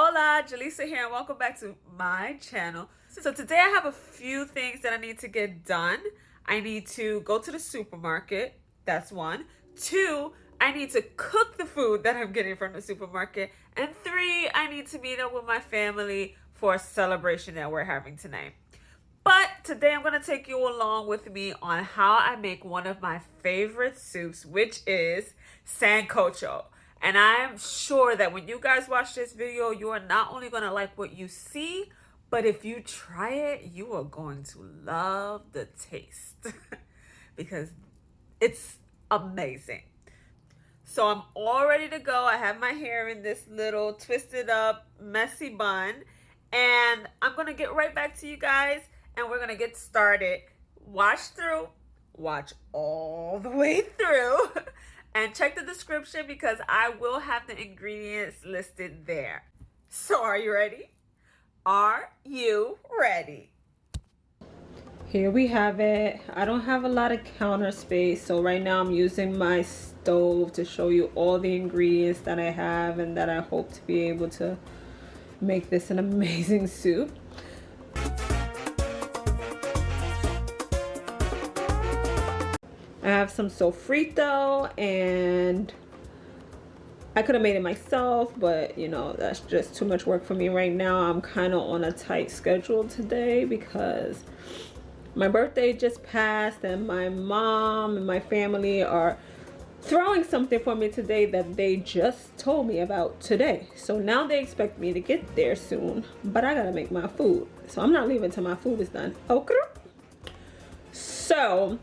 Hola, Julissa here, and welcome back to my channel. So today I have a few things that I need to get done. I need to go to the supermarket. That's one. Two, I need to cook the food that I'm getting from the supermarket. And three, I need to meet up with my family for a celebration that we're having tonight. But today I'm going to take you along with me on how I make one of my favorite soups, which is Sancocho. And I'm sure that when you guys watch this video, you are not only going to like what you see, but if you try it, you are going to love the taste because it's amazing. So I'm all ready to go. I have my hair in this little twisted up, messy bun. And I'm going to get right back to you guys. And we're going to get started. Watch all the way through. And check the description because I will have the ingredients listed there. So are you ready? Are you ready? Here we have it. I don't have a lot of counter space, so right now I'm using my stove to show you all the ingredients that I have and that I hope to be able to make this an amazing soup. I have some sofrito, and I could have made it myself, but you know, that's just too much work for me right now. I'm kind of on a tight schedule today because my birthday just passed and my mom and my family are throwing something for me today that they just told me about today. So now they expect me to get there soon, but I gotta make my food. So I'm not leaving till my food is done. Okay. So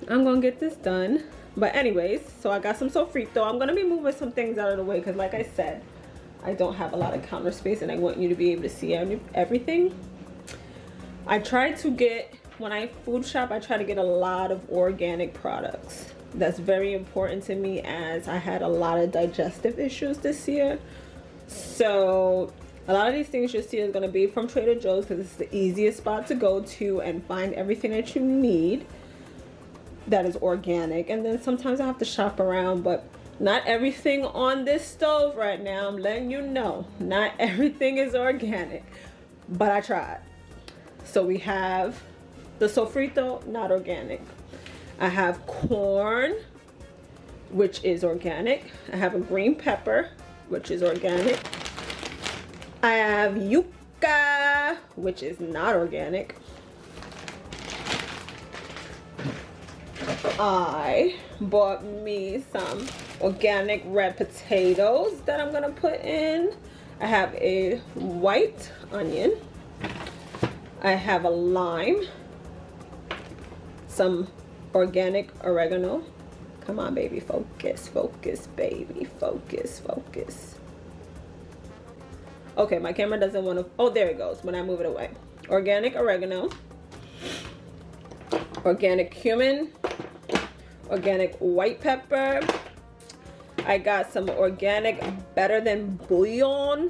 I'm gonna get this done. But anyways, so I got some sofrito. I'm gonna be moving some things out of the way because like I said, I don't have a lot of counter space and I want you to be able to see everything. I try to get, when I food shop, I try to get a lot of organic products. That's very important to me as I had a lot of digestive issues this year. So a lot of these things you'll see is gonna be from Trader Joe's because it's the easiest spot to go to and find everything that you need that is organic. And then sometimes I have to shop around, but not everything on this stove right now, I'm letting you know, not everything is organic, but I tried. So we have the sofrito, not organic. I have corn, which is organic. I have a green pepper, which is organic. I have yuca, which is not organic. I bought me some organic red potatoes that I'm gonna put in. I have a white onion. I have a lime, some organic oregano. Come on, baby, focus, focus, baby, focus, focus. Okay, my camera doesn't want to, oh, there it goes when I move it away. Organic oregano, organic cumin, organic white pepper. I got some organic better than bouillon.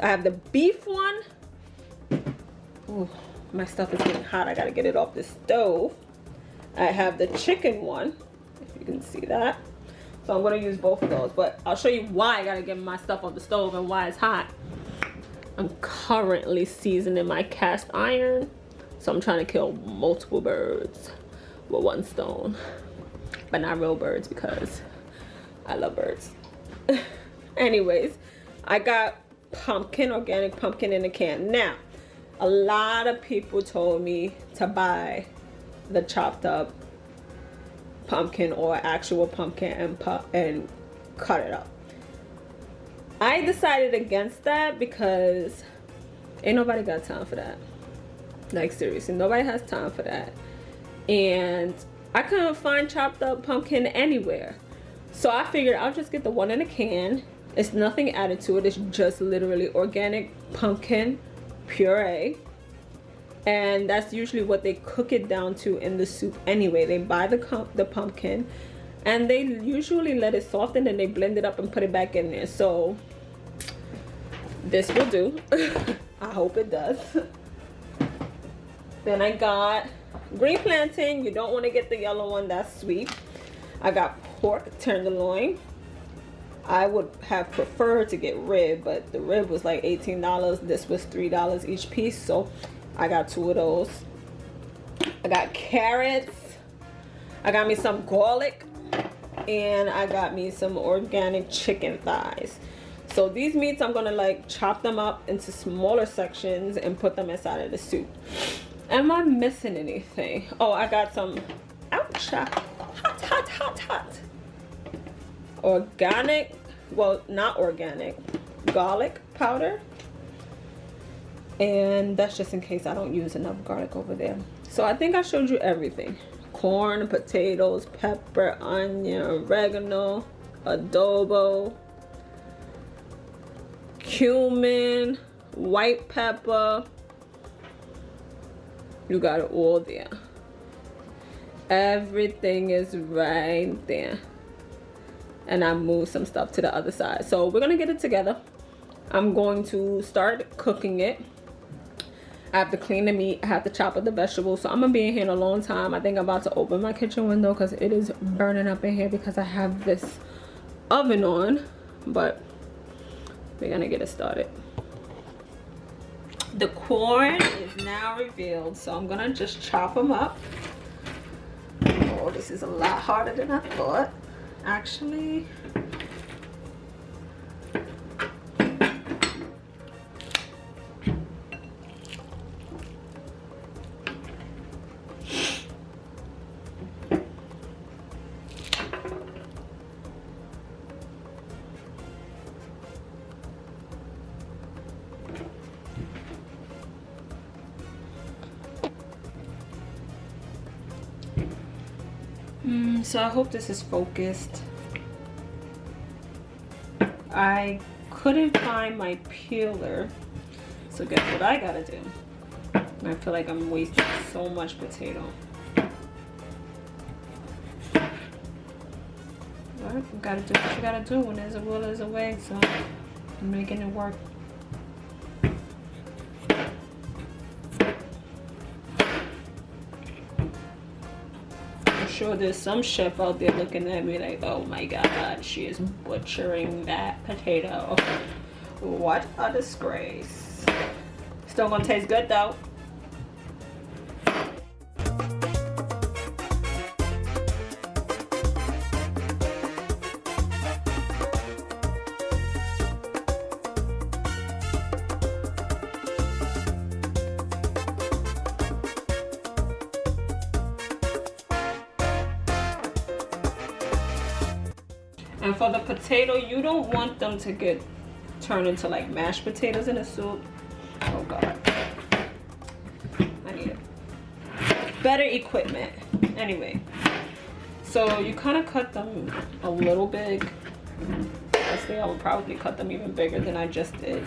I have the beef one. Ooh, my stuff is getting hot. I gotta get it off the stove. I have the chicken one, if you can see that. So I'm gonna use both of those, but I'll show you why I gotta get my stuff on the stove and why it's hot. I'm currently seasoning my cast iron, so I'm trying to kill multiple birds with one stone, but not real birds because I love birds. Anyways, I got pumpkin, organic pumpkin in a can. Now, a lot of people told me to buy the chopped up pumpkin or actual pumpkin and cut it up. I decided against that because ain't nobody got time for that. Like seriously, nobody has time for that. And I couldn't find chopped up pumpkin anywhere. So I figured I'll just get the one in a can. It's nothing added to it. It's just literally organic pumpkin puree. And that's usually what they cook it down to in the soup anyway. They buy the pumpkin and they usually let it soften and they blend it up and put it back in there. So this will do. I hope it does. Then I got green plantain. You don't want to get the yellow one, that's sweet. I got pork tenderloin. I would have preferred to get rib, but the rib was like $18. This was $3 each piece, so I got 2 of those. I got carrots. I got me some garlic, and I got me some organic chicken thighs. So these meats, I'm gonna like chop them up into smaller sections and put them inside of the soup. Am I missing anything? Oh, I got some, ouch, hot. Organic, well, not organic, garlic powder. And that's just in case I don't use enough garlic over there. So I think I showed you everything. Corn, potatoes, pepper, onion, oregano, adobo, cumin, white pepper. You got it all there. Everything is right there. And I moved some stuff to the other side. So we're gonna get it together. I'm going to start cooking it. I have to clean the meat. I have to chop up the vegetables. So I'm gonna be in here in a long time. I think I'm about to open my kitchen window because it is burning up in here because I have this oven on. But we're gonna get it started. The corn is now revealed, so I'm gonna just chop them up. Oh, this is a lot harder than I thought. Actually, so I hope this is focused. I couldn't find my peeler, so guess what I gotta do? I feel like I'm wasting so much potato. But you gotta do what you gotta do. When there's a will, there's a way, so I'm making it work. Sure, there's some chef out there looking at me like, oh my god, she is butchering that potato. What a disgrace. Still gonna taste good though. And for the potato, you don't want them to get turned into like mashed potatoes in the soup. Oh god. I need it. Better equipment. Anyway. So you kind of cut them a little big. Honestly, I would probably cut them even bigger than I just did.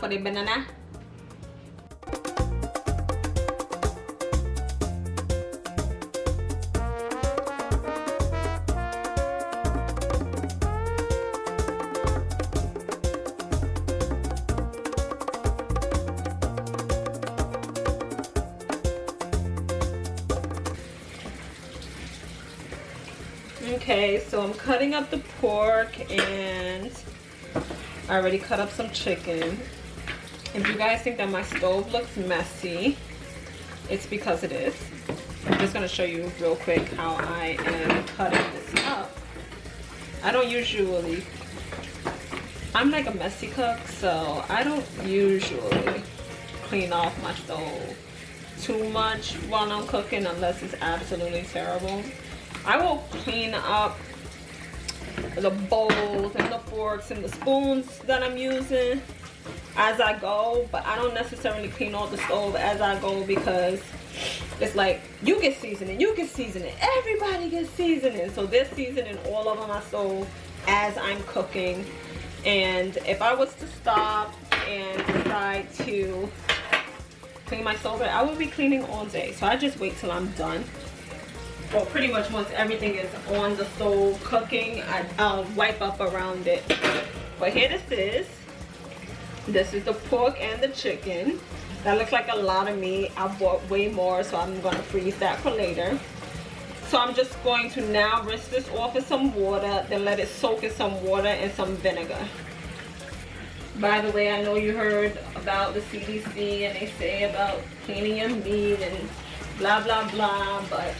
For the banana. Okay, so I'm cutting up the pork and I already cut up some chicken. If you guys think that my stove looks messy, it's because it is. I'm just gonna show you real quick how I am cutting this up. I don't usually, I'm like a messy cook, so I don't usually clean off my stove too much while I'm cooking unless it's absolutely terrible. I will clean up the bowls and the forks and the spoons that I'm using as I go, but I don't necessarily clean off the stove as I go because it's like you get seasoning, you get seasoning, everybody gets seasoning. So there's seasoning all over my stove as I'm cooking. And if I was to stop and decide to clean my stove, I would be cleaning all day. So I just wait till I'm done. Well, pretty much once everything is on the stove cooking, I'll wipe up around it But here this is. This is the pork and the chicken. That looks like a lot of meat. I bought way more, so I'm gonna freeze that for later. So I'm just going to now rinse this off with some water, then let it soak in some water and some vinegar. By the way, I know you heard about the CDC and they say about cleaning your meat and blah, blah, blah, but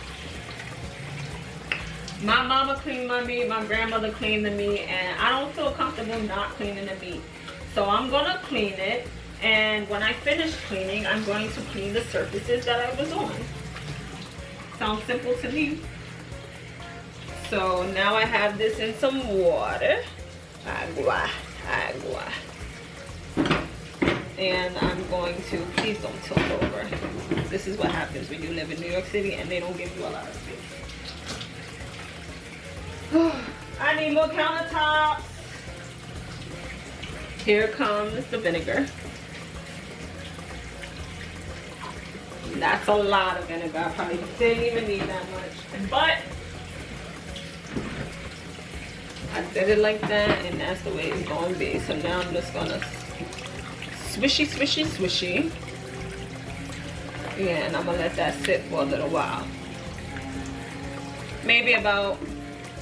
my mama cleaned my meat, my grandmother cleaned the meat, and I don't feel comfortable not cleaning the meat. So I'm gonna clean it, and when I finish cleaning, I'm going to clean the surfaces that I was on. Sounds simple to me. So now I have this in some water. Agua, agua. And I'm going to, please don't tilt over. This is what happens when you live in New York City and they don't give you a lot of space. I need more countertops. Here comes the vinegar. That's a lot of vinegar. I probably didn't even need that much. But I did it like that, and that's the way it's going to be. So now I'm just going to swishy, swishy, swishy. Yeah, and I'm going to let that sit for a little while. Maybe about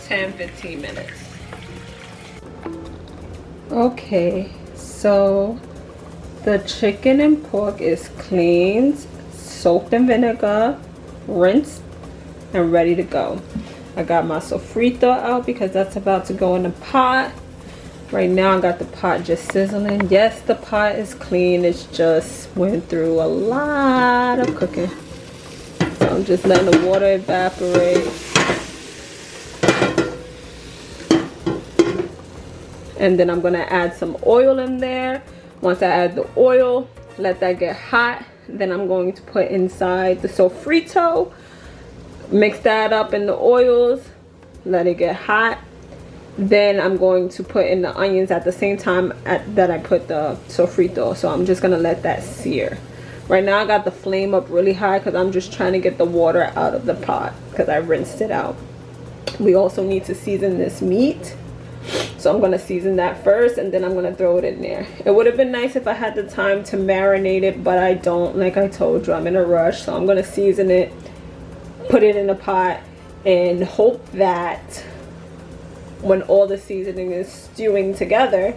10-15 minutes. Okay, so the chicken and pork is cleaned, soaked in vinegar, rinsed, and ready to go. I got my sofrito out because that's about to go in the pot. Right now I got the pot just sizzling. Yes, the pot is clean. It's just went through a lot of cooking. So I'm just letting the water evaporate. And then I'm gonna add some oil in there. Once I add the oil, let that get hot. Then I'm going to put inside the sofrito. Mix that up in the oils, let it get hot. Then I'm going to put in the onions at the same time that I put the sofrito. So I'm just gonna let that sear. Right now I got the flame up really high because I'm just trying to get the water out of the pot because I rinsed it out. We also need to season this meat. So I'm gonna season that first and then I'm gonna throw it in there. It would have been nice if I had the time to marinate it, but I don't. Like I told you, I'm in a rush. So I'm gonna season it, put it in a pot, and hope that when all the seasoning is stewing together,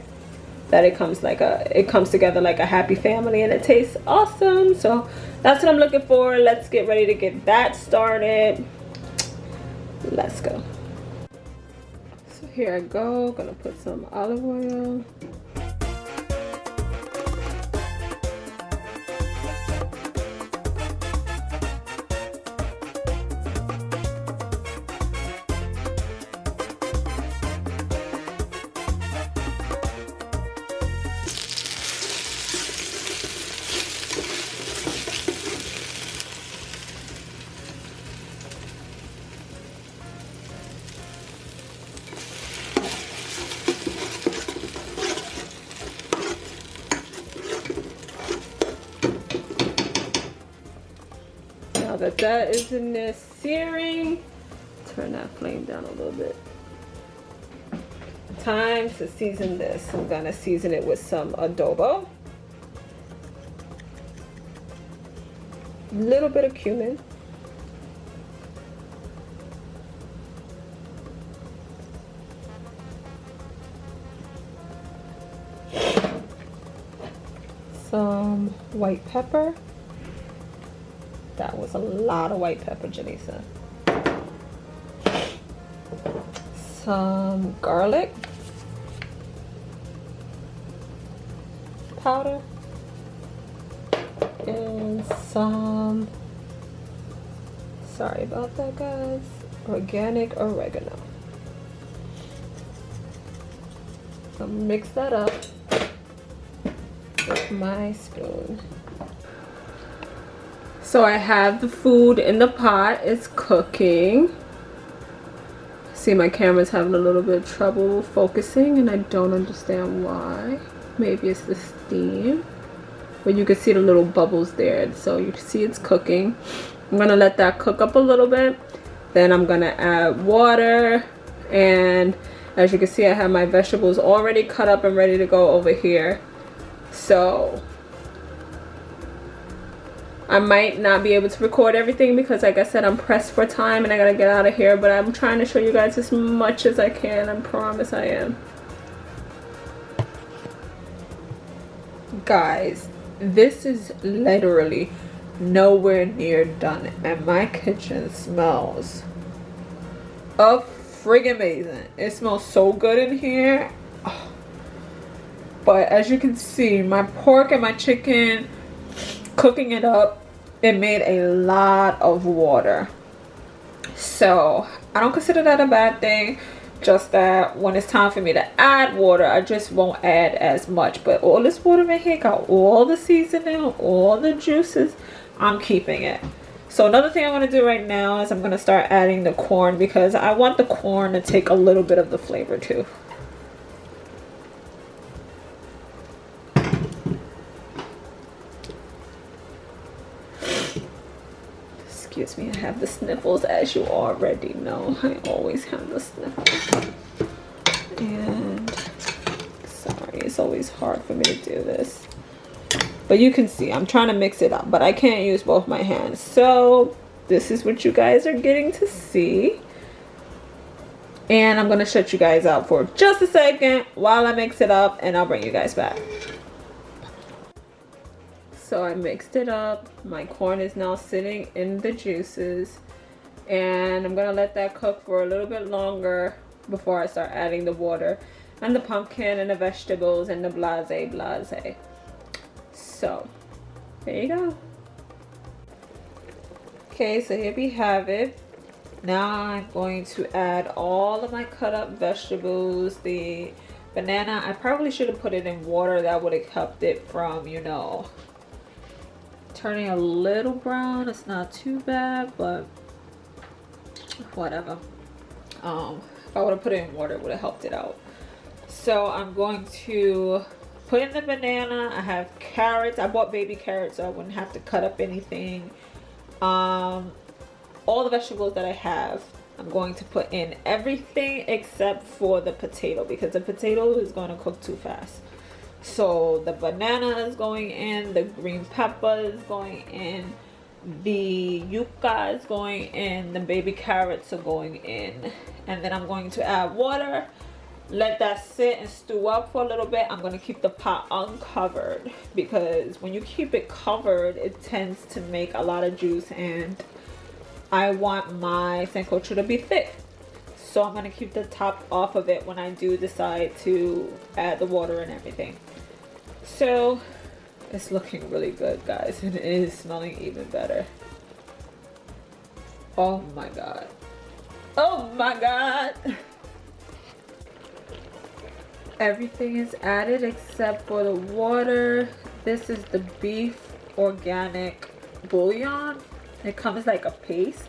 that it comes together like a happy family and it tastes awesome. So that's what I'm looking for. Let's get ready to get that started. Let's go. So here I go. Gonna put some olive oil. That is in there searing. Turn that flame down a little bit. Time to season this. I'm gonna season it with some adobo, a little bit of cumin, some white pepper. That was a lot of white pepper, Janisa. Some garlic powder. And some, sorry about that guys, organic oregano. So mix that up with my spoon. So I have the food in the pot. It's cooking. See, my camera's having a little bit of trouble focusing and I don't understand why. Maybe it's the steam. But you can see the little bubbles there. So you can see it's cooking. I'm gonna let that cook up a little bit. Then I'm gonna add water and As you can see, I have my vegetables already cut up and ready to go over here. So I might not be able to record everything because, like I said, I'm pressed for time and I gotta get out of here. But I'm trying to show you guys as much as I can. I promise I am. Guys, this is literally nowhere near done. And my kitchen smells friggin' amazing. It smells so good in here. Oh. But as you can see, my pork and my chicken, cooking it up, it made a lot of water. So I don't consider that a bad thing, just that when it's time for me to add water, I just won't add as much. But all this water in here got all the seasoning, all the juices. I'm keeping it. So another thing I'm going to do right now is I'm going to start adding the corn, because I want the corn to take a little bit of the flavor too. Excuse me, I have the sniffles, as you already know. I always have the sniffles. And sorry, it's always hard for me to do this. But you can see, I'm trying to mix it up, but I can't use both my hands. So this is what you guys are getting to see. And I'm going to shut you guys out for just a second while I mix it up, and I'll bring you guys back. So I mixed it up. My corn is now sitting in the juices. And I'm going to let that cook for a little bit longer before I start adding the water and the pumpkin and the vegetables and the blase. So there you go. Okay, so here we have it. Now I'm going to add all of my cut up vegetables. The banana, I probably should have put it in water. That would have helped it from, you know, turning a little brown. It's not too bad, but whatever. If I would have put it in water, it would have helped it out. So I'm going to put in the banana. I have carrots. I bought baby carrots so I wouldn't have to cut up anything. All the vegetables that I have, I'm going to put in everything except for the potato, because the potato is going to cook too fast. So the banana is going in, the green pepper is going in, the yuca is going in, the baby carrots are going in. And then I'm going to add water. Let that sit and stew up for a little bit. I'm going to keep the pot uncovered, because when you keep it covered, it tends to make a lot of juice, and I want my sancocho to be thick. So I'm going to keep the top off of it when I do decide to add the water and everything. So it's looking really good, guys. It is smelling even better. Oh my god. Oh my god. Everything is added except for the water. This is the beef organic bouillon. It comes like a paste.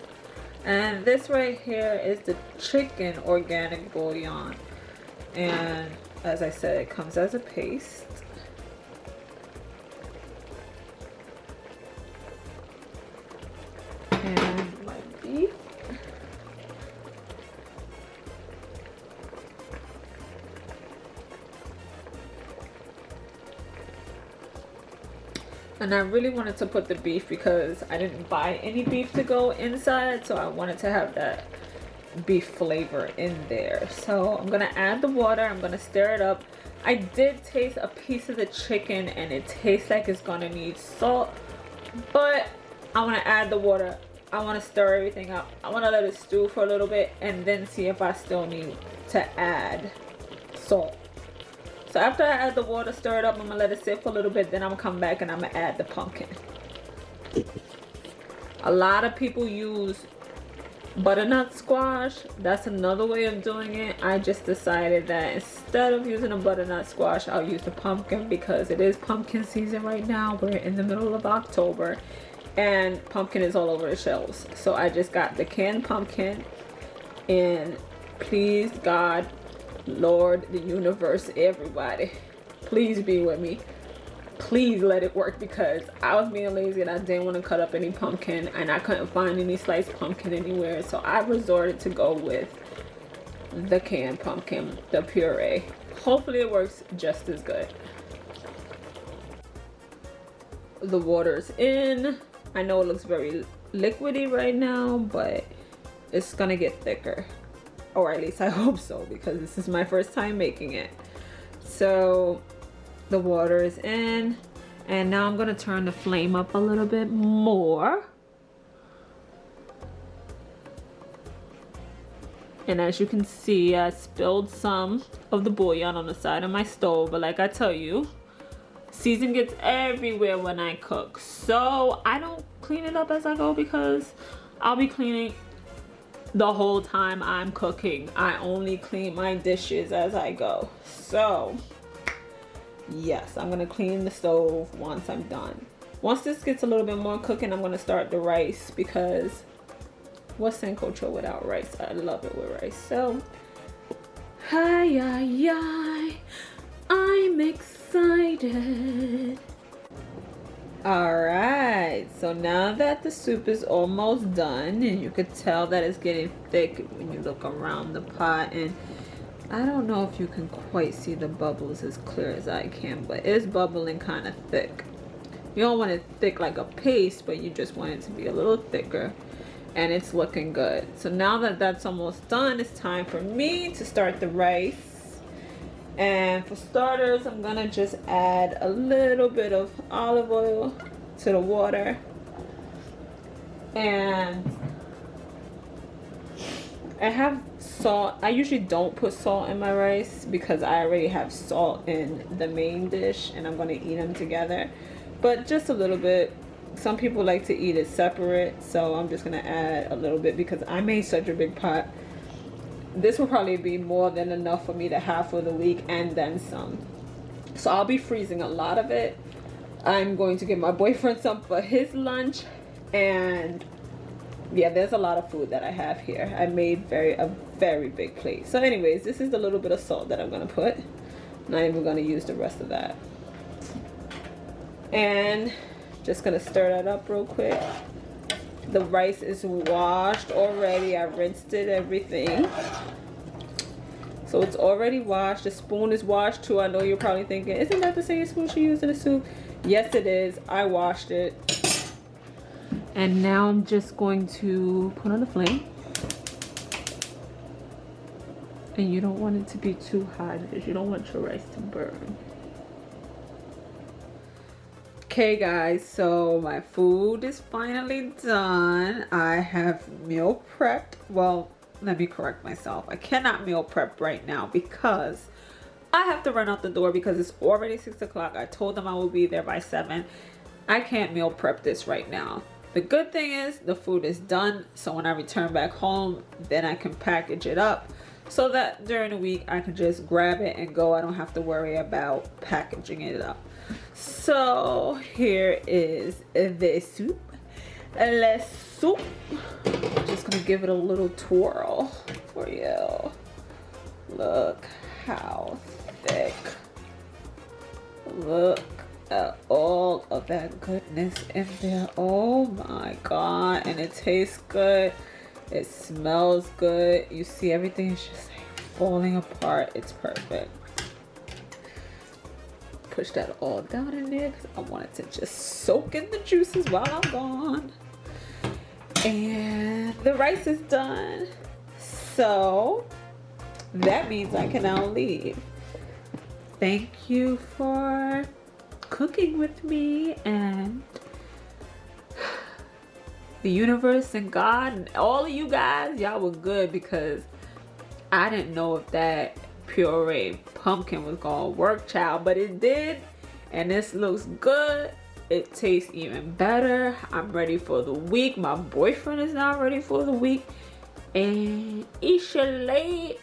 And this right here is the chicken organic bouillon. And as I said, it comes as a paste. And my beef. And I really wanted to put the beef because I didn't buy any beef to go inside, so I wanted to have that beef flavor in there. So I'm gonna add the water. I'm gonna stir it up. I did taste a piece of the chicken and it tastes like it's gonna need salt, but I want to add the water. I want to stir everything up. I want to let it stew for a little bit and then see if I still need to add salt. So after I add the water, stir it up, I'm going to let it sit for a little bit, then I'm going to come back and I'm going to add the pumpkin. A lot of people use butternut squash. That's another way of doing it. I just decided that instead of using a butternut squash, I'll use the pumpkin because it is pumpkin season right now. We're in the middle of October and pumpkin is all over the shelves. So I just got the canned pumpkin, and please God, Lord, the universe, everybody, please be with me. Please let it work, because I was being lazy and I didn't want to cut up any pumpkin and I couldn't find any sliced pumpkin anywhere. So I resorted to go with the canned pumpkin, the puree. Hopefully it works just as good. The water's in. I know it looks very liquidy right now, but it's gonna get thicker. Or at least I hope so, because this is my first time making it. So the water is in, and now I'm gonna turn the flame up a little bit more. And as you can see, I spilled some of the bouillon on the side of my stove, but like I tell you, season gets everywhere when I cook. So I don't clean it up as I go because I'll be cleaning the whole time I'm cooking. I only clean my dishes as I go. So yes, I'm gonna clean the stove once I'm done. Once this gets a little bit more cooking, I'm gonna start the rice, because what's Sancocho without rice? I love it with rice. So, I'm excited. Alright, so now that the soup is almost done, and you could tell that it's getting thick when you look around the pot, and I don't know if you can quite see the bubbles as clear as I can, but it's bubbling kind of thick. You don't want it thick like a paste, but you just want it to be a little thicker. And it's looking good. So now that that's almost done, it's time for me to start the rice. And for starters, I'm gonna just add a little bit of olive oil to the water. And I have salt. I usually don't put salt in my rice because I already have salt in the main dish and I'm gonna eat them together. But just a little bit. Some people like to eat it separate, so I'm just gonna add a little bit because I made such a big pot. This will probably be more than enough for me to have for the week and then some. So I'll be freezing a lot of it. I'm going to give my boyfriend some for his lunch, and yeah, there's a lot of food that I have here. I made a very big plate. So anyways, this is the little bit of salt that I'm gonna put. Not even gonna use the rest of that. And just gonna stir that up real quick. The rice is washed already. I rinsed it, everything. So it's already washed. The spoon is washed too. I know you're probably thinking, isn't that the same spoon she used in the soup? Yes, it is. I washed it. And now I'm just going to put on the flame. And you don't want it to be too hot because you don't want your rice to burn. Okay guys, so my food is finally done. I have meal prepped. Well, let me correct myself. I cannot meal prep right now because I have to run out the door because it's already 6 o'clock. I told them I will be there by 7. I can't meal prep this right now. The good thing is the food is done. So when I return back home, then I can package it up so that during the week I can just grab it and go. I don't have to worry about packaging it up. So here is the soup. Let's soup. Just gonna give it a little twirl for you. Look how thick. Look at all of that goodness in there. Oh my god. And it tastes good. It smells good. You see everything is just like falling apart. It's perfect. Push that all down in there because I want it to just soak in the juices while I'm gone. And the rice is done. So that means I can now leave. Thank you for cooking with me, and the universe and God and all of you guys, y'all were good because I didn't know if that puree pumpkin was gonna work, child, but it did, and this looks good. It tastes even better. I'm ready for the week. My boyfriend is not ready for the week, and Isha late.